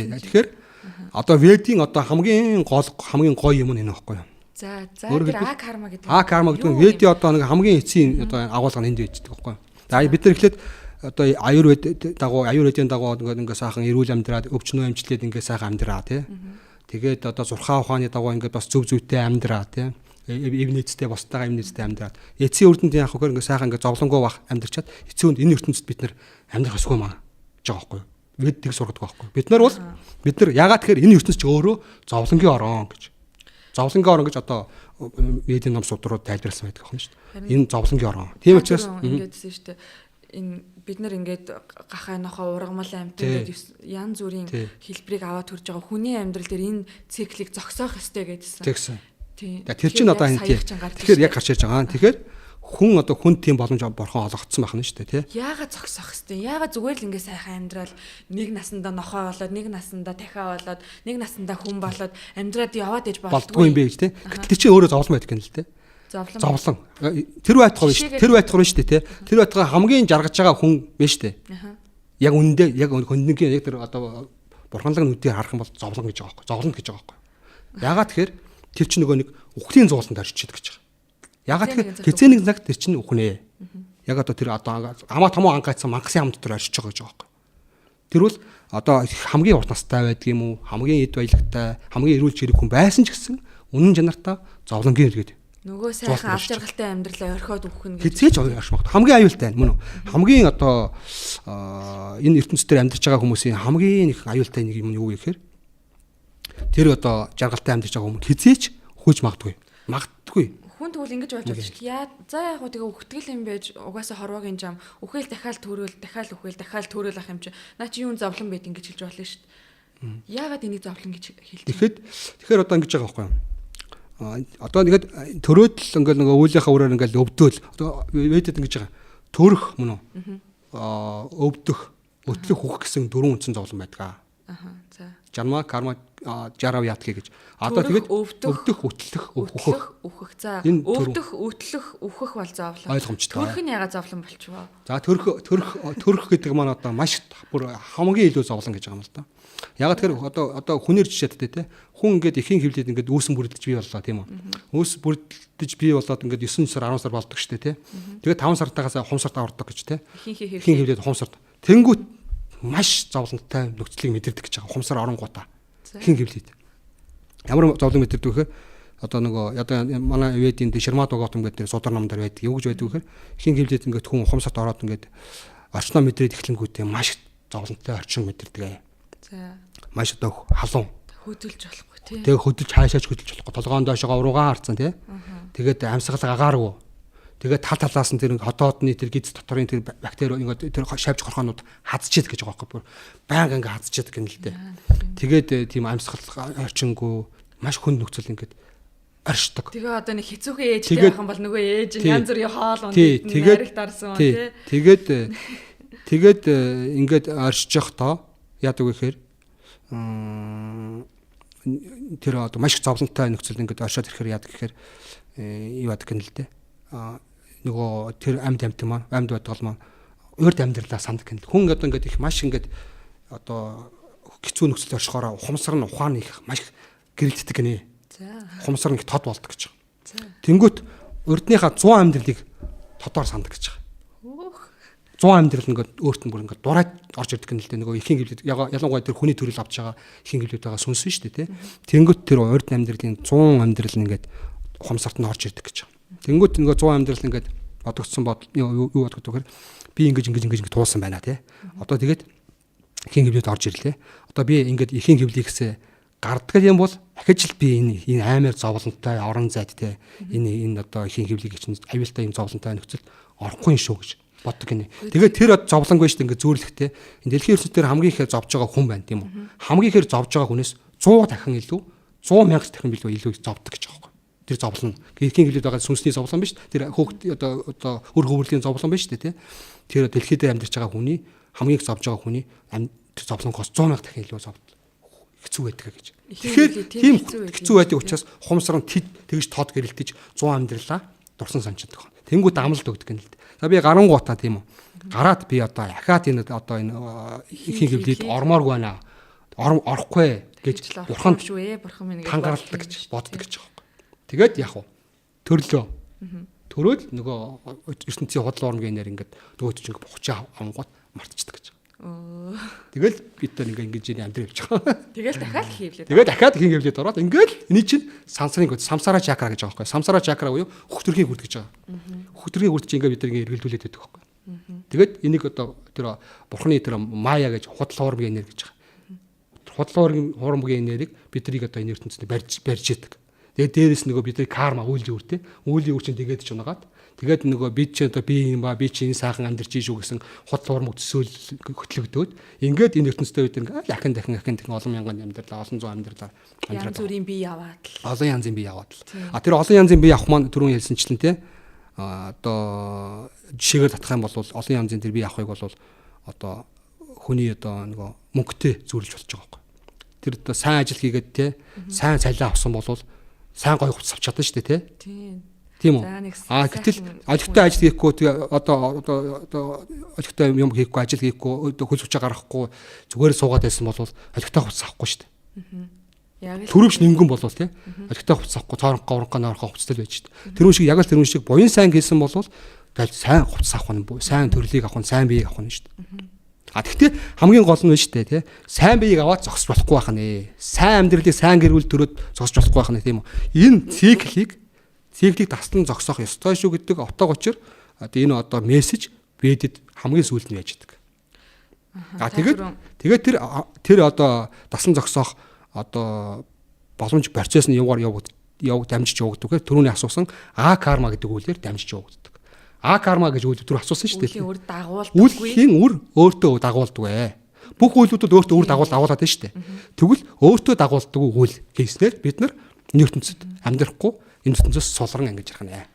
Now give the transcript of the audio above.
дээ. Тэгэхээр одоо ведийн одоо хамгийн гоё юм нь энэ байхгүй юу? За тэр А карма гэдэг. А карма гэдэг нь веди одоо нэг хамгийн эцсийн одоо агуулга нь энд байдаг байхгүй юу? За бид нар эхлээд одоо аюурведийн дагуу ингээ сайхан эрүүл амьдраад өвчнөө амжилтлаад ингээ сайхан амьдраа тий. Тэгээд одоо зурхаа ухааны дагуу ингээ бас зөв зүйтэй амьдраа тий. Эвнэцтэй бостойгоо эвнэцтэй амьдраад эцсийн үрдэнд яах вэ ингээ сайхан ингээ зовлонгоо бах амьдрчаад эцсийн үнд энэ ертөнцид бид нар амьдрах ёсгүй маа гэж байгаа байхгүй юу? Бид тийг сургадаг байхгүй. Бид нар ягаад тэгэхээр энэ ертөнц чи өөрөө зовлонгийн орон гэж. Зовлонгийн орон гэж одоо ведийн ном судрууд тайлбарласан байдаг юм шүү дээ. Энэ зовлонгийн орон. Тийм учраас ингэдсэн шүү дээ. Энэ бид нар ингээд гахаа нохоо ургамал амьтад янз бүрийн хэлбэрийг аваад төрж байгаа хүний амьдрал дээр энэ циклийг зогсоох ёстой гэдсэн. Тэгсэн. Тэр чинь одоо энэ тэгэхээр яг гарч ирж байгаа. Тэгэхээр хүн одоо хүн тийм боломж борхон олгогдсон байх нь шүү дээ, тий. Яагаад зогсоох ёстой? Яагаад зүгээр л ингэ сайхан амьдрал нэг насандаа нохоо болоод, нэг насандаа дахиа болоод, нэг насандаа хүн болоод амьдраад яваад иж болдгүй юм бэ гэж, тий. Гэтэл чи өөрөө зовлон байдаг юм л тий. Зовлон. Тэр байтгаар биш. Тэр байтгаар биш тий. Тэр байтгаар хамгийн жаргаж байгаа хүн биш тий. Яг үндэ яг хөндөгийн яг тэр одоо бурханлаг нүдээр харах юм бол зовлон гэж байгаа байхгүй. Зовлон гэж байгаа байхгүй. Яагаад тэгэхээр тэр чинь нөгөө нэг ухтын зууланд орчиод гэж байгаа. Ягаад тэгэхээр хизээ нэг цаг тэр чинь үхнэ. Яг одоо тэр одоо амаа томоо ангайцсан мангасын ам дотор оршиж байгаа гэж байгаа байхгүй. Тэр бол одоо хамгийн урт настай байдаг юм уу? Хамгийн эд баялагтай, хамгийн эрүүл чирэг хүн байсан ч гэсэн үнэн чанартай зовлонгийн иргэд. Нөгөө сайхан авч жаргалтай амьдралаа орхиод үхэх нь хизээж орш магад. Хамгийн аюултай мөн үү? Хамгийн одоо энэ ертөнцийн амьдарч байгаа хүмүүсийн хамгийн их аюултай нэг юм юу гэхээр тэр одоо жаргалтай амьдарч байгаа хүмүүс хизээж хөөж магадгүй. Магадгүй. Хүн тэгвэл ингэж болж байгаа ч яа за яг хөө тэгээ үхтгэл юм байж угаасаа хорвоогийн зам үхэл дахиад төрөөл дахиад үхэл дахиад төрөөл ах юм чи наа чи юун зовлон байд ингэж хэлж болно шүү дээ. Яагаад энийг зовлон гэж хэлж байгаа? Тэгэхээр одоо ингэж байгаа байхгүй юу? Одоо нэгэд төрөөд л ингээл нөгөө үүлийнхаа үрээр ингээл өвдөөл одоо ведэд ингэж байгаа. Төрөх мөн үү? Өвдөх, өтлөх үхэх гэсэн дөрвөн үндсэн зовлон байдаг. За. Жанма карма жарав ятки гэж. Одоо тэгээд өвдөх, өтлөх, үхэх. За. Өвдөх, өтлөх, үхэх бол зовлон. Ойлгомжтой. Төрөх нь ягаад зовлон болчихвоо? За төрөх гэдэг маань одоо маш бүр хамгийн илүү зовлон гэж байгаа юм л да. Ягаад тэр одоо хүнээр жишээдтэй те. Хүн ингээд ихийн хөвлөд ингээд үүсэн бүрдэж бий боллоо тийм үү? Үүс бүрдэж бий болоод ингээд 9 сар 10 сар болдог штэ те. Тэгээд 5 сартаагаас хумсарт авардаг гэж те. Ихийн хөвлөд хумсарт. Тэнгүүт маш зовлонтой нөхцөлийг мэдэрдэг гэж байгаа. Хумсар оронгуудаа. Хин хөвлөд. Ямар зовлон мэдэрдэг вэ? Одоо нөгөө одоо манай ведийн Ширмат Боготом гэдэг судар номдор байдаг. Юу гэж байдаг вэ гэхээр хин хөвлөд ингээд хүн хумсарт ороод ингээд орчноо мэдрээд эхлэнгүүтээ маш зовлонтой орчин мэдэрдэг. За. Маш одоо халуун. Хөдөлж болохгүй тий. Тэгээ хөдөлж хаашаач хөдөлж болохгүй. Толгоон доошоо уруугаа харцсан тий. Тэгээд амьсгал агааргүй. Тэгээд тал талаас нь тэр хотоодны тэр гиз доторын тэр бактери ингээд тэр шавж хорхоонууд хазчихэд гэж байгаа байхгүй. Баян ингээ хазчихэд гэнэ л дээ. Тэгээд тийм амьсгал орчингүй маш хүнд нөхцөл ингээд оршдог. Тэгээ одоо нэг хэцүүхэн ээжтэй байх юм бол нөгөө ээж нь янз бүрийн хоол унд нариг дарсан тий. Тэгээд ингээд оршиж явахдаа яадаг вэ гэхээр тэр одоо маш их зовлонтой нөхцөл ингээд оршоод ирэхээр яадаг гэхээр юу яадаг гэнэ л дээ. Нөгөө тэр амьд маань амьд байдгал маань урд амьдралаа санд гэнэ. Хүн одоо ингээд их маш ингээд одоо хэцүү нөхцөлд оршихоор ухамсар нь ухаан их маш гэрэлтдэг гинэ. Ухамсар нь их тод болдог гэж байгаа. Тэнгүүт урдныхаа 100 амьдралыг тодоор санд гэж байгаа. 100 амьдрал ингээд өөрт нь бүр ингээд дураад орж ирдэг юм л дээ. Нөгөө ихийн хөвлөд ялангуяа тэр хүний төрөл авч байгаа ихийн хөвлөд байгаа сүнсэн шүү дээ, тий. Тэнгүүт тэр урд амьдралын 100 амьдрал нь ингээд ухамсарт нь орж ирдэг гэж байгаа. Тэнгүүт нөгөө 100 амьдрал ингээд бодогдсон юу бодогддог гэхээр би ингэж туулсан байна, тий. Одоо тэгээд ихийн хөвлөд орж ирлээ. Одоо би ингээд ихийн хөвлийгсээ гарддаг юм бол ахиж л би энэ аймаар зовлонтой орон зайд, тий. Энэ одоо ихийн хөвлийг чинь аюултай юм зовлонтой нөхцөлд орохгүй шүү гэж боддог гинэ. Тэгээд тэр зовлонгүй шүү дээ ингээд зөөрлөхтэй. Энэ дэлхийн ертөнцийн дээр хамгийн ихээр зовж байгаа хүн байна тийм үү? Хамгийн ихээр зовж байгаа хүнээс 100 дахин илүү 100 мянга дахин илүү зовдөг гэж байгаа юм. Тэр зовлон ихийн хөвлөд байгаа сүнсний зовлон биш. Тэр хөөхт одоо өр хөвөрлийн зовлон биш дээ тий. Тэр дэлхийд дээр амьдарч байгаа хүний хамгийн их зовж байгаа хүний тэр зовлонгоос 100 мянга дахин илүү зовд хэцүү байдаг гэж. Тэгэхээр тийм хэцүү байдаг учраас хумсар нь тэгж тод гэрэлтэж 100 амьдралаа дурсан санчдаг. Тэнгүүд амлалт өгдөг юм л дээ. За би гарангуутаа тийм үү. Гараад би одоо ахаад энэ одоо энэ ихийн хөвлөд ормооргүй байна. орохгүй гэж бурхан тангаралдаг гэж боддог гэж байгаа юм. Тэгээд яг уу төрлөө. Төрөөд нөгөө ертөнцийн худал уурмгийн нэр ингээд нөгөө чинь бухчаа авангууд мартчихдаг гэж. Тэгэл бид нар ингээд жиний амьдрал явж байгаа. Тэгэл дахиад хийвлээ. Тэгээд дахиад хийвлээд ороод ингээд эний чинь сансрын самсара чакра гэж байгаа байхгүй. Самсара чакра буюу хөхтөргийн хүрд гэж байгаа. Хөхтөргийн хүрд чинь ингээд бид нар ингээд эргэлдүүлээд байдаг байхгүй. Тэгээд энийг одоо тэр бурхны тэр мая гэж худал уурмгийн нэр гэж байгаа. Худал уурмгийн нэрийг биднийг одоо энэ ертөнцид барьж идэг. Тэгээд дээрэс нөгөө бидний карма үйл үүртэй. Үйл үүр чинь тэгээд ч унагаад. Тэгээд нөгөө бид ч одоо би юм ба би чи энэ сайхан амьдарч ийшүү гэсэн худал уурмаг төсөөл хөтлөгдөөд ингээд энэ ертөнцтэй бид ингээд дахин олон мянган амьдралаа, олон зуун амьдралаа янз бүрийн бие яваад л. Олон янзын бие яваад л. Тэр олон янзын бие авах маань түрүүн хэлсэнчлэн те одоо жишээгээр татах юм бол олон янзын тэр бие авахыг бол одоо хүний одоо нөгөө мөнгөтэй зүйрлж болж байгаа байхгүй. Тэр одоо сайн ажил хийгээд те сайн цалин авсан бол сайн гоё хувцас авч чадна шүү дээ тий. Тийм үү? Гэтэл олигтой ажил хийхгүй тэгээ одоо олигтой юм хийхгүй ажил хийхгүй хөл хүчээ гаргахгүй зүгээр суугаад байсан бол олигтой хувцас авахгүй шүү дээ. Төрөвч нингэн болвол тий. Олигтой хувцас авахгүй цоронхоо нойрхоо хувцастай л байж шүү дээ. Тэр шиг яг л тэр шиг буян сайн хийсэн бол тэгэл сайн хувцас авах нь сайн төрлийг авах нь сайн биеийг авах нь шүү дээ. Гэхдээ хамгийн гол нь шүү дээ тий. Сайн биеийг аваад зогсож болохгүй байх нэ. Сайн амьдралыг сайн гэр бүл төрөөд зогсож болохгүй байх нэ тийм үү. Энэ циклийг таслан зогсоох ёстой шүү гэдэг утга учир энэ одоо мессеж Ведэд хамгийн сүүлд нь яаж идэг. Тэгээд тэр одоо таслан зогсоох одоо боломж процесс нь дамжиж явагддаг. Түрүүний асуусан карма гэдэг үйлээр дамжиж явагддаг. Карма гэж үйл төр асуусан шүү дээ. Үр дагуулдаггүй. Үлийн үр өөртөө дагуулдаг. Бүх үйлдэлүүд өөртөө үр дагуулдаг шүү дээ. Тэгвэл өөртөө дагуулдаг үйл хийснээр бид нар ертөнцид амьдрахгүй энэ ертөнцөөс сулран ангиж ярих нэ.